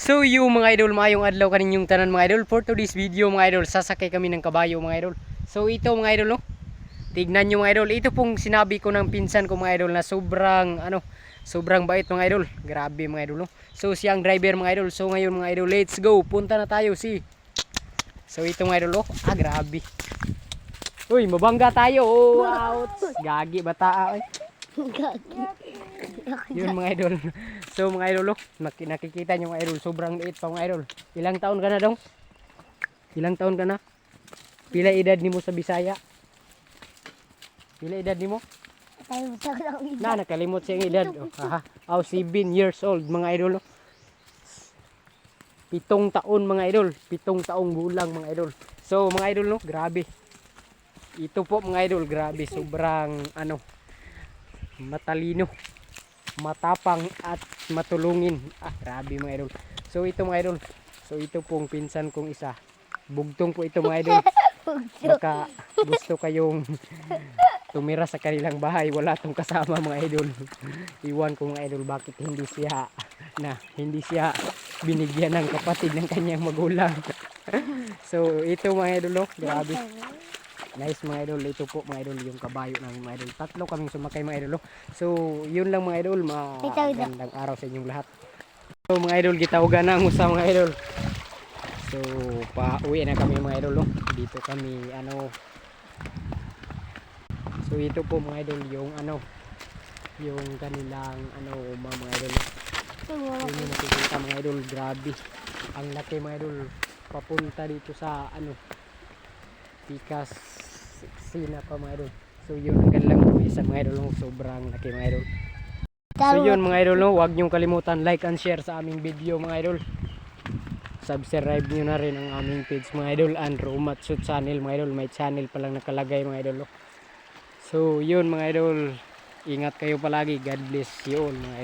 So yung mga idol, maayong adlaw kaninyong tanan mga idol. For today's video mga idol, sasakay kami ng kabayo mga idol. So ito mga idol, no? Tignan nyo mga idol, ito pong sinabi ko ng pinsan ko mga idol na sobrang bait mga idol. Grabe mga idol, no? So siyang driver mga idol. So ngayon mga idol, let's go. Punta na tayo So ito mga idol, grabe. Uy, mabangga tayo. Oh, ouch. Gagi bata. Yun mga idol. So mga idol, nakikita nyo mga idol, sobrang liit pa mga idol. Ilang taon ka na dong? Ilang taon ka na? Pila edad nimo sa Bisaya? Pila edad nimo? Nakalimot siya ang edad. 7 years old mga idol. 7 taon mga idol. 7 taong gulang mga idol. So mga idol, grabe. Ito po mga idol, grabe. Sobrang matalino, matapang at matulungin. Grabe mga idol. So ito mga idol, so ito pong pinsan kong isa, bugtong po ito mga idol. Baka gusto kayong tumira sa kanilang bahay, wala tong kasama mga idol. Iwan ko mga idol bakit hindi siya binigyan ng kapatid ng kanyang magulang. So ito mga idol, grabe. Nice mga idol, ito po mga idol yung kabayo namin mga idol. Tatlo kaming sumakay mga idol. So yun lang mga idol, magandang araw sa inyong lahat. So mga idol, gitawagan na ang usa mga idol. So pauwi na kami mga idol. Dito kami so ito po mga idol yung yung kanilang mga idol. Yun yung nakikita mga idol, grabe. Ang laki mga idol, papunta dito sa Pikas Sina pa mga idol. So yun, ang ganda lang isa mga idol, sobrang laki mga idol. So yun mga idol, huwag nyong kalimutan like and share sa aming video mga idol. Subscribe nyo na rin ang aming page mga idol, Andrew Umatsu channel mga idol. May channel pa lang nakalagay mga idol. So yun mga idol, ingat kayo palagi. God bless you all mga idol.